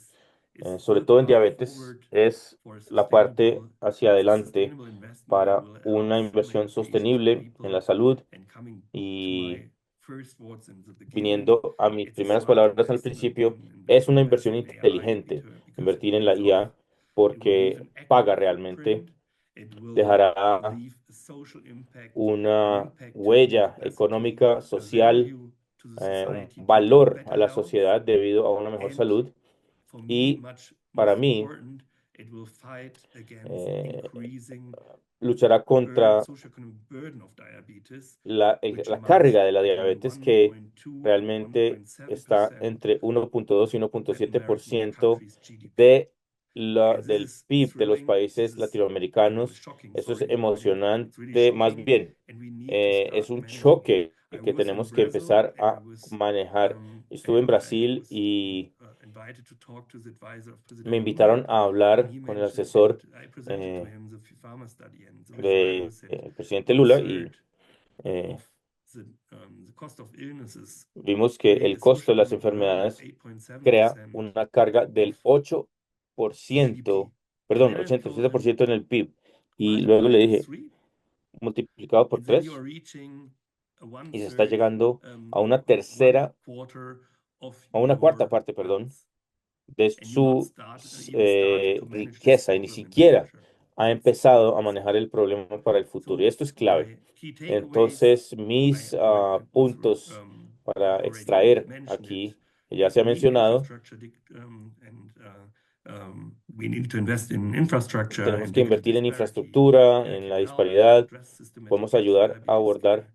sobre todo en diabetes, es la parte hacia adelante para una inversión sostenible en la salud. Y viniendo a mis primeras palabras al principio, es una inversión inteligente invertir en la IA porque paga realmente, dejará una huella económica, social, un valor a la sociedad debido a una mejor salud. Y para mí, eh, luchará contra la carga de la diabetes que realmente está entre 1.2 y 1.7% del PIB de los países latinoamericanos. Eso es emocionante, más bien, es un choque que tenemos que empezar a manejar. Estuve en Brasil y me invitaron a hablar con el asesor del presidente Lula y eh, vimos que el costo de las enfermedades crea una carga del 8%, perdón, 87% en el PIB. Y luego le dije, multiplicado por 3 y se está llegando a una tercera, a una cuarta parte, perdón, de su riqueza y ni siquiera ha empezado a manejar el problema para el futuro. Y esto es clave. Entonces, mis puntos para extraer aquí, que ya se ha mencionado, tenemos que invertir en infraestructura, en la disparidad, podemos ayudar a abordar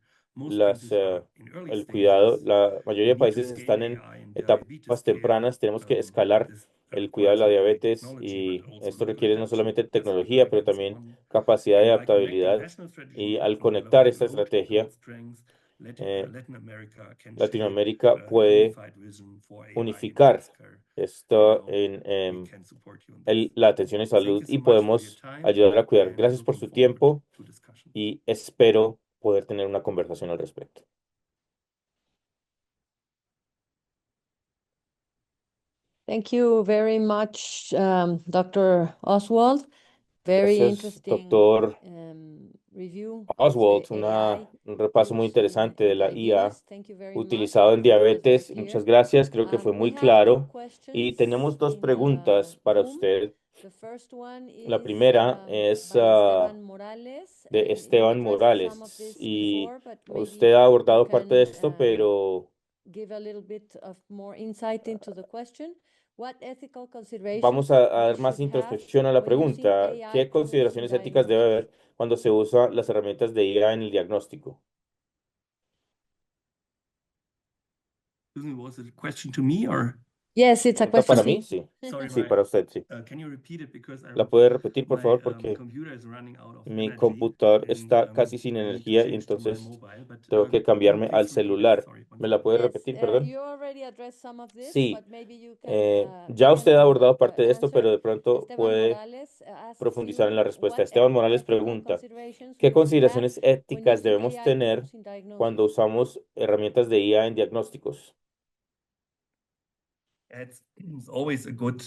el cuidado. La mayoría de países están en etapas tempranas, tenemos que escalar el cuidado de la diabetes y esto requiere no solamente tecnología, pero también capacidad de adaptabilidad. Y al conectar esta estrategia, Latinoamérica puede unificar esto en la atención en salud y podemos ayudar a cuidar. Gracias por su tiempo y espero poder tener una conversación al respecto. Thank you very much, Dr. Oswald. Very Gracias, interesting doctor review of Oswald. the AI Un repaso muy use interesante de in la IA diabetes. Thank you very much. utilizado en It was very diabetes. clear. Muchas gracias, creo que fue muy We have two claro. Y questions tenemos dos in the preguntas para room. usted. The first one La is primera es by Esteban Morales, de and you Esteban addressed some of Morales this y before, but usted maybe ha you abordado parte de can esto, pero give a little bit of more insight into the question. What ethical vamos considerations a we dar más should have introspección a la when using pregunta. AI ¿Qué tools in consideraciones éticas debe diagnosis? haber cuando se usa las herramientas de IA en el diagnóstico? Was it a question to me or? Yes, it's a ¿Pregunta para question. mí? Sí. Sorry, Sí, para usted, sí. can you repeat it because ¿La puede repetir, por my favor? Porque computer is running out of mi energy computador and está casi sin I need to energía y change to my entonces mobile, but tengo que cambiarme al please repeat it. celular. Sorry once ¿Me la again. puede Yes, repetir, perdón? you already addressed some of this, Sí. but maybe you can Ya usted ha abordado parte de esto, answer. pero de pronto Esteban puede Morales asks profundizar en you la respuesta. what Esteban Morales ethical pregunta, considerations ¿qué we should have consideraciones when éticas using debemos AI tener tools in diagnosis? cuando usamos herramientas de IA en diagnósticos? It's always a good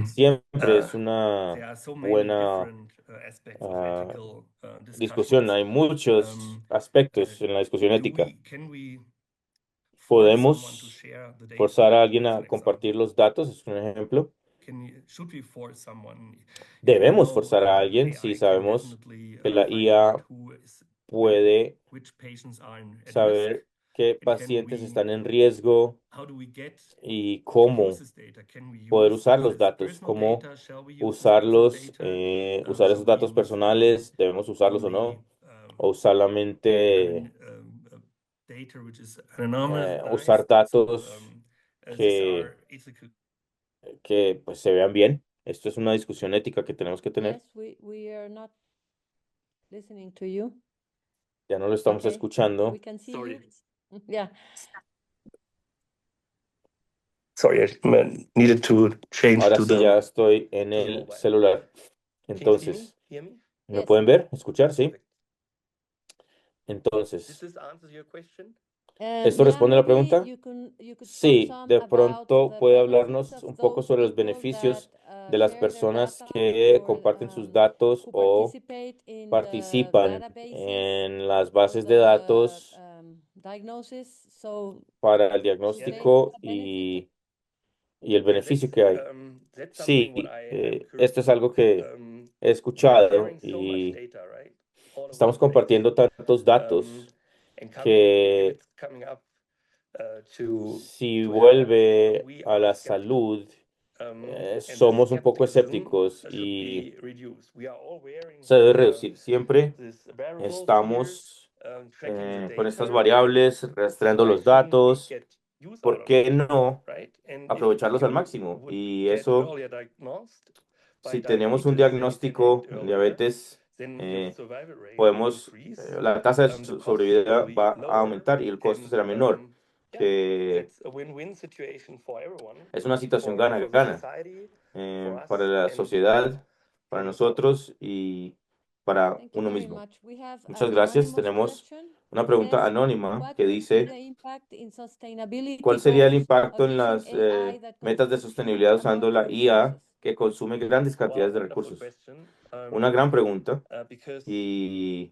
Siempre es una there are so many buena different aspects of ah, ethical discusión. discussions. Hay muchos aspectos en la discusión ética. Can we force someone to ¿Podemos share the data? forzar a alguien As a an compartir example. los datos? Es un ejemplo. Should we force someone? If we Debemos know, forzar a alguien si AI can sabemos definitely que la find out IA who is puede which patients are at risk, saber qué and can pacientes we, están en riesgo how do we get y to cómo use this data? Can we poder use usar this los as datos, personal cómo data? Shall we use this personal usarlos, data? usar So esos we datos use personales, debemos usarlos o only no, o solamente data which is anonymized, usar so datos these que, are ethical. que pues se vean bien. Esto es una discusión ética que tenemos que tener. Yes, we are not listening to you. Ya no lo estamos Okay, escuchando. we can see Sorry. you. Yeah. Sorry, I needed to change Ahora to sí ya the estoy en el mobile. celular. Can you see me? Entonces, Hear me? ¿me Yes. pueden ver? ¿Escuchar? Sí. Perfect. Entonces, This answers your question? ¿esto Yeah, responde a la maybe pregunta? you could talk Sí, some de about pronto the puede benefits hablarnos of un poco those sobre los people beneficios that de las share their personas data que or comparten sus datos who o participate in the participan databases en las for bases de the datos diagnosis. So para el to base diagnóstico the benefit. y el beneficio que hay. That's Sí, something what esto es algo que he we're escuchado sharing so much y data, right? All over estamos the place. compartiendo tantos datos And coming, if que it's coming up to si health, vuelve we a are la skeptical. salud, And this somos un poco skepticism escépticos should y be reduced. We are all wearing se debe reducir. Siempre these wearables estamos here, tracking the con estas data. variables, So rastreando why los shouldn't we datos. get use ¿Por out of qué it, no right? And if aprovecharlos al you máximo? would Y get eso, earlier diagnosed by si tenemos un diabetes and you can diagnóstico act en earlier, diabetes, then your survival rate will podemos, increase. la tasa de The costs sobrevida will be va a lower, aumentar y el costo and será menor, yeah, que that's a win-win situation for everyone, es una situación for the gana-gana society, for us, para la and sociedad, para nosotros y para Thank you uno very mismo. much. We have Muchas an gracias. anonymous Tenemos question una that pregunta says, anónima what que would be dice, the impact in sustainability ¿cuál sería el goals impacto of en using las AI that metas de consumes huge sostenibilidad usando amounts la of IA resources? que consume grandes cantidades de wonderful recursos? question, Una gran pregunta. because Y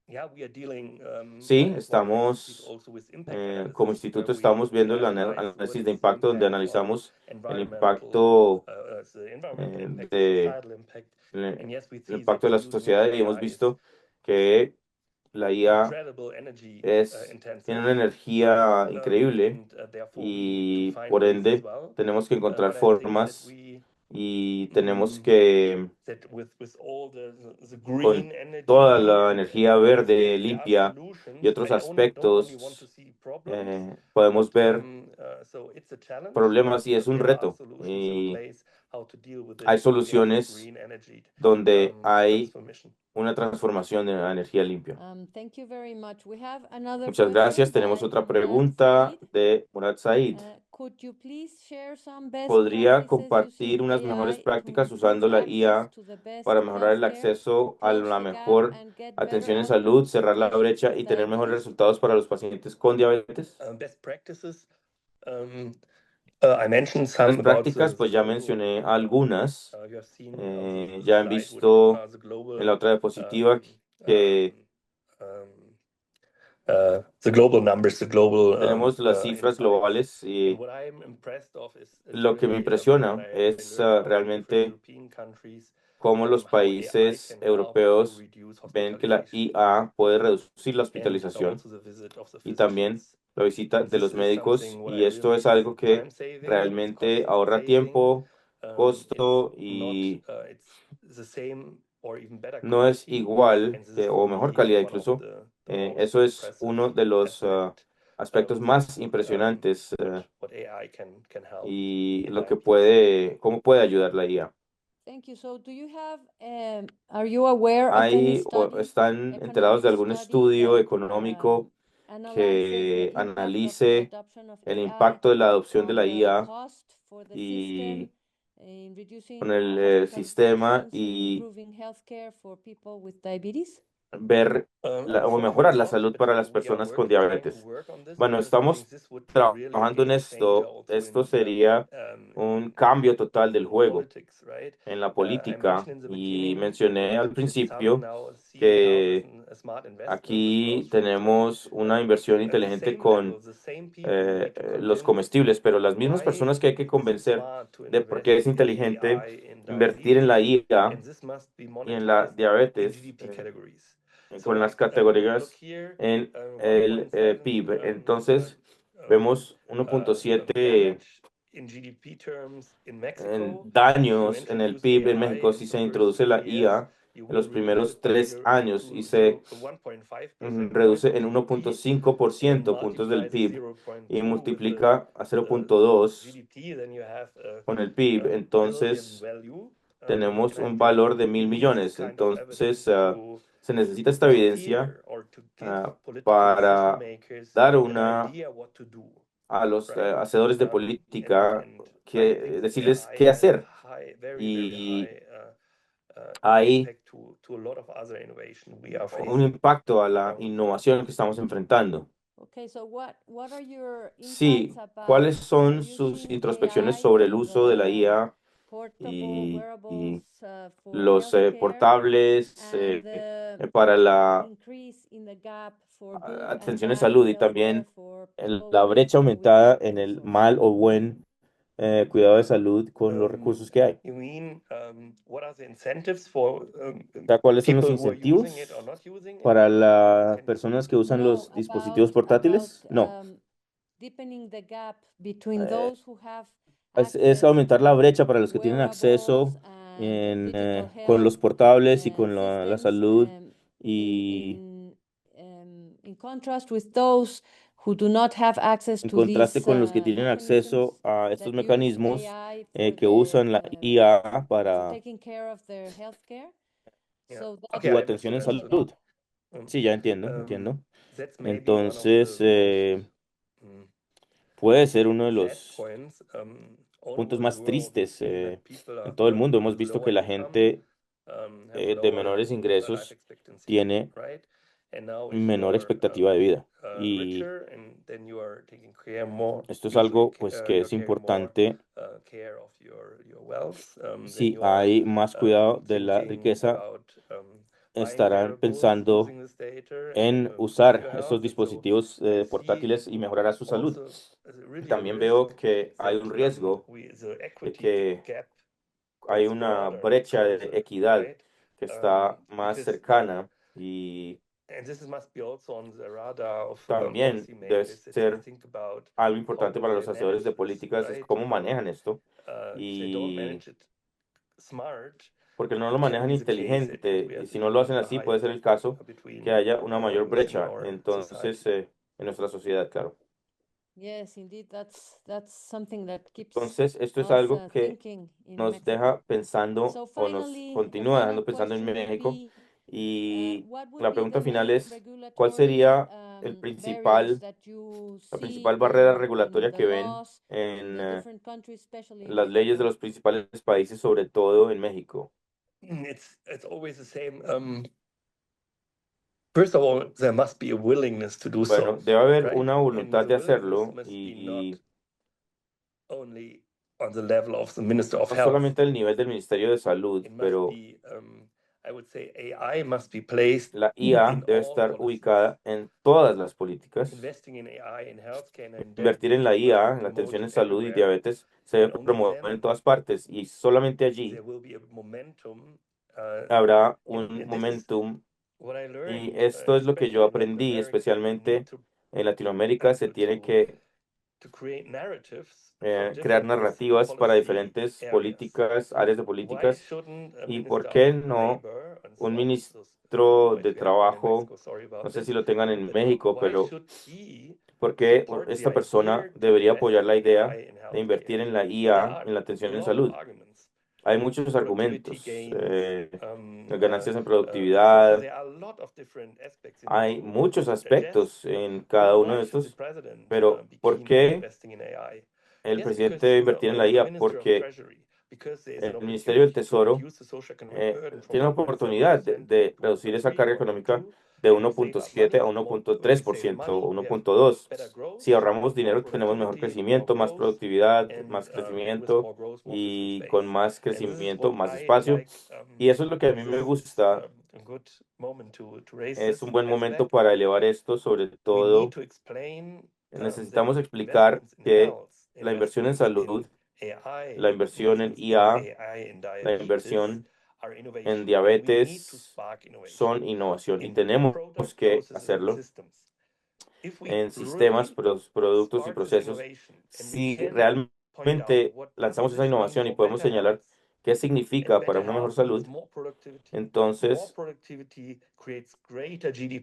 yeah, we are dealing sí, by institute estamos, also with impact analysis, como where instituto we estamos viendo el analyze what análisis is de the impacto donde impact of analizamos el environmental, impacto the environmental impact, de societal impact, and el yes, we el see impacto that de la using sociedad y hemos AI is visto que la IA incredible energy tiene intensive, una energía increíble and therefore we need to y find por ways as ende well. tenemos que encontrar But I think that formas we y tenemos mm, que that with all the con green energy toda la and energía other things, verde, there are limpia y solutions. otros I don't only want to aspectos, see problems, podemos ver so it's a challenge, problemas y es un there are reto. solutions in Y place how to deal with hay it in this soluciones green energy donde hay transformation. una transformación de la energía limpia. Thank you very much. We have another Muchas gracias. question Tenemos by otra Murad pregunta Said. de Murad Said. Could you please share some best ¿Podría practices using compartir unas mejores AI to prácticas improve usando la access IA to the best para mejorar el healthcare, acceso a close la the gap, mejor and get better atención en salud, outcomes for cerrar la patients brecha with y tener mejores diabetes? resultados para los pacientes con diabetes? Best practices. I mentioned some Las about prácticas, the pues ya global. mencioné algunas. You have seen the Ya han slide visto the global en la otra diapositiva que the global numbers, the global tenemos las cifras insights. globales And y what I'm impressed of is lo que me really what impresiona I've been es learning now in different realmente European countries, cómo los how AI países can help to europeos reduce ven que la hospitalization IA puede reducir la and hospitalización also the visit of the y también physicians. la visita And de this los is médicos something what I y esto really es algo see que time saving, it's realmente cost ahorra saving. tiempo, It's costo not y it's the same or even better no es quality. igual And this is o for mejor me calidad one of incluso. the most Eso es impressive uno de los aspect aspectos with más impresionantes what AI can help y in lo que diabetes. cómo puede ayudar la IA. Thank you. So, do you have, are you aware of any study, ¿Están enterados economic de algún study estudio that económico analyzes the que impact of the analice adoption of el AI impacto de la adopción de on la the IA cost for the system, y in reducing con el sistema hospitalizations and y improving healthcare for people with diabetes? ver o mejorar la salud para las personas con diabetes? Bueno, estamos trabajando en esto. Esto sería un cambio total del juego en la política y mencioné al principio que aquí tenemos una inversión inteligente con los comestibles, pero las mismas personas que hay que convencer de por qué es inteligente invertir en la IA y en la diabetes con las categorías en el PIB. Entonces, vemos 1.7 en daños en el PIB en México si se introduce la IA en los primeros 3 años y se reduce en 1.5% puntos del PIB y multiplica a 0.2 con el PIB. Entonces, tenemos un valor de 1.000 millones. Entonces, se necesita esta evidencia para dar a los hacedores de política decirles qué hacer. Y hay un impacto a la innovación que estamos enfrentando. Okay, so what are your Sí, insights ¿cuáles about son sus using introspecciones AI sobre el on uso de la IA portable y wearables for los healthcare portables and the para la increase in the gap for good and atención de bad salud y healthcare también for people la brecha with aumentada en different el resources? mal o buen cuidado de salud con los recursos que hay? You mean, what are the incentives for O sea, ¿cuáles son los people who are incentivos using it or not using it? para las Can you personas que usan No, los dispositivos portátiles? No, deepening the gap between Eh, those who have es access aumentar la to brecha para los que tienen wearables acceso and digital con los health portables y con la systems, salud y in contrast with those who do not have access en to contraste these con los que tienen acceso mechanisms a estos that use mecanismos AI que usan la IA for para taking care of their healthcare. Yeah. So Okay, su I atención en understood. salud. Sí, ya entiendo. Entonces, puede ser uno de los puntos más tristes en todo el mundo. Hemos visto que la gente de menores ingresos tiene menor expectativa de vida. Y esto es algo pues que es importante. Si hay más cuidado de la riqueza, estarán pensando en usar estos dispositivos portátiles y mejorar su salud. También veo que hay un riesgo de que hay una brecha de equidad que está más cercana y también debe ser algo importante para los hacedores de políticas es cómo manejan esto y porque no lo manejan inteligente y si no lo hacen así puede ser el caso que haya una mayor brecha entonces en nuestra sociedad, claro. yes, indeed, that's something that keeps Entonces, esto es us algo que thinking in nos Mexico. deja pensando So o nos finally, the continúa final dejando pensando en question would México. be, Y what would la be pregunta the final main es, ¿cuál sería barriers that you la see principal barrera in regulatoria the que ven laws in en the different countries, especially in las leyes de Mexico? los principales países, sobre todo en México? It's always the same. First of all, there must be a willingness to do Bueno, so, debe haber right? una And voluntad the de willingness hacerlo must be y not only on the level of the Minister of no Health. solamente al nivel del Ministerio de Salud, It must pero be, I would say, AI must be placed la IA in debe all estar policies. ubicada en todas las políticas. Investing in AI in healthcare and Invertir en la diabetes IA, must be en la atención en promoted salud y everywhere. diabetes, se debe And only promover then en todas partes y solamente allí there will be a momentum. habrá un And this is momentum what I y learned, esto es lo que yo especially in Latin aprendí, America. We especialmente need to en Latinoamérica, se able tiene que to create narratives for crear different narrativas para policy diferentes areas. políticas, áreas de Why políticas. shouldn't a ¿Y minister por of qué no labor, and un so ministro might de we have one in trabajo, Mexico, sorry no about sé this, si lo tengan en but México, why pero should he por qué support the esta persona idea to debería invest apoyar la in idea AI in de healthcare? invertir en la There IA are en la a atención en lot of salud? arguments. Hay muchos Productivity argumentos, gains, ganancias en so productividad, there are a lot of different aspects in which hay we want muchos to digest. aspectos en But cada uno why de should the estos, president pero be ¿por keen on qué investing in AI? el Yes, presidente because debe invertir en la or the IA? Minister of Porque Treasury, because there is an el Ministerio del opportunity to Tesoro reduce the socioeconomic burden from tiene la oportunidad 1.7% de to reducir esa 1.3 carga or económica 1.2 de and save up 1.7 a money. When we save 1.3% o money, we have 1.2. better growth, Si ahorramos more dinero, tenemos mejor productivity, more crecimiento, más growth, productividad, and más with crecimiento more growth, more physical y con space. más And this is crecimiento, what más I espacio. like. Y eso es lo que a mí This me is gusta. a good moment to raise Es this un buen momento aspect. para elevar esto, sobre We need todo to explain necesitamos that explicar investments in que health, la inversión en investments salud, in AI, la inversión en investments in IA, AI in la diabetes inversión en diabetes son innovación y tenemos que hacerlo en sistemas, productos y procesos. Si realmente lanzamos esa innovación y podemos señalar qué significa para una mejor salud, entonces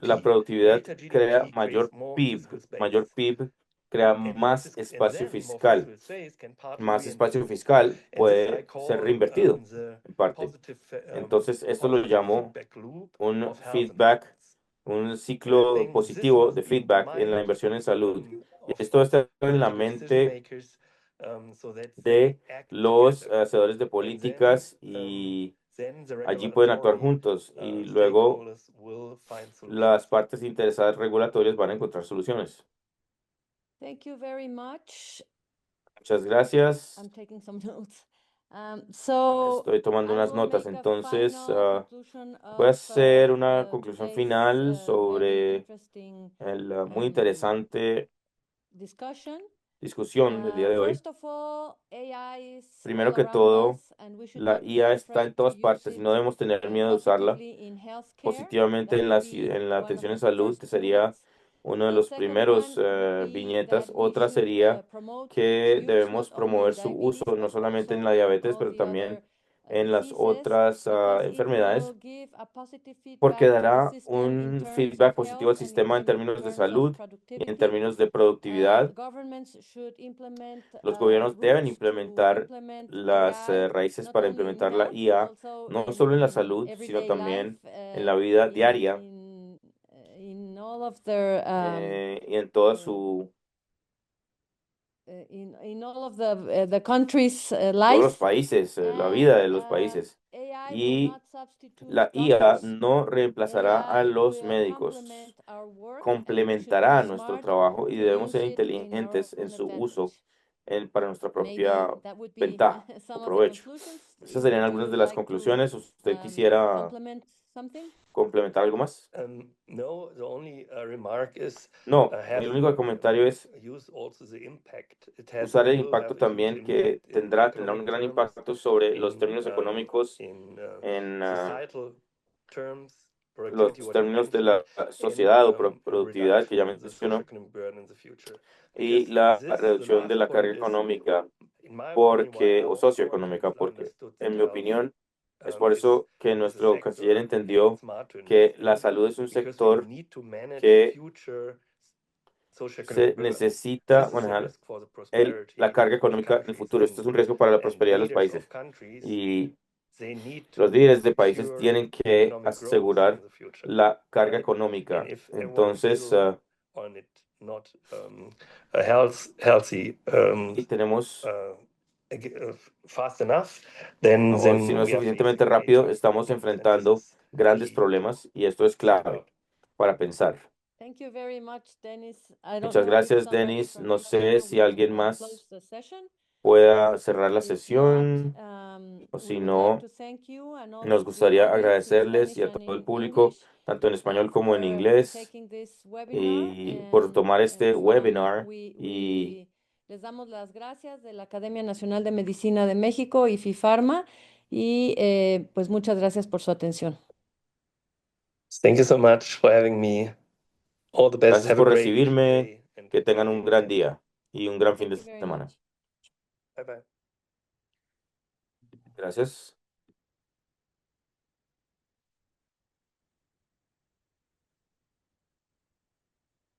la productividad crea mayor PIB. Mayor PIB crea más espacio fiscal. Más espacio fiscal puede ser reinvertido en parte. Entonces, esto lo llamo un feedback, un ciclo positivo de feedback en la inversión en salud. Y esto está en la mente de los hacedores de políticas y allí pueden actuar juntos y luego las partes interesadas regulatorias van a encontrar soluciones. Thank you very much. Muchas gracias. I'm taking some notes. So Estoy tomando I unas will notas, make a entonces final conclusion voy a of hacer una conclusión today's final very sobre interesting el muy interesante discussion. discusión del día de hoy. First of all, AI is Primero all que around todo, us, and we should la not be IA está afraid en to todas use partes y it no debemos tener miedo de usarla. positively in healthcare. Positivamente That en would be en la one of atención en the salud first sería bullets. uno de The los second primeros one would be viñetas. that we Otra should sería promote que its use debemos not only in promover su uso diabetes, no but solamente en la also in diabetes, all pero the también other en las diseases, otras because it enfermedades, will give a positive porque feedback to the dará system in un terms feedback of positivo al health and in sistema en términos de terms of salud y en productivity. términos de productividad. Governments should implement Los gobiernos deben rules to implementar implement las AI, raíces not para only in implementar la health, but IA, also no solo en la in salud, sino everyday life, también en la vida diaria in all of their y en toda uh, su in all of the country's todos los life. países, la And vida de los países. AI will Y not substitute la IA doctors. no reemplazará a AI los will médicos, complement our work, and we should complementará be nuestro smart trabajo y to debemos use ser it in our inteligentes en own su advantage. uso para nuestra Maybe propia that would be ventaja o some of the provecho. conclusions. Esas serían Would algunas you de las like to conclusiones. ¿Usted quisiera complement something? complementar algo más? No, the only remark is No, el único comentario es use also the impact it has usar and el will impacto have a huge también que impact in tendrá un economic gran terms, impacto sobre los in términos económicos, in en societal terms, los productivity, what you términos de mentioned, la and sociedad o a productividad que ya reduction in the mencionó, socioeconomic burden in the future. y Because la this, the reducción de last la carga point is, económica in my opinion, why o our foreign socioeconómica, minister porque understood that en mi health opinión es por eso que is a nuestro canciller sector entendió it's smart to que invest la in, salud es un because we sector need to manage que future socioeconomic se burden. necesita This is a manejar risk for the prosperity la carga of económica en el countries, futuro. Esto es un riesgo para la and prosperidad de los leaders of países. countries, Y they need los to líderes de países secure tienen que economic growth asegurar in the future. la carga And económica. if everyone is Entonces, still on it, not a healthy y tenemos, fast enough, then o si no es we are suficientemente facing rápido, major estamos problems, and this enfrentando is grandes key problemas y esto es to think clave about. para pensar. Thank you very much, Dennis. I don't Muchas know if gracias, somebody Denis. from No sé China si wants alguien to más close the session. pueda cerrar la If not, sesión o we si would like no, to thank you and all nos the gustaría audience in agradecerles y Spanish a and todo el in público, English, tanto en español como en for inglés, taking this webinar. y por tomar este webinar. Y Les damos las gracias de la Academia Nacional de Medicina de México y FIFARMA y pues muchas gracias por su atención. Thank you so much for having me. All the best. gracias Have a por great recibirme, day and que tengan un gran weekend. día y un gran fin Thank de you very semana. much. Bye bye. Gracias.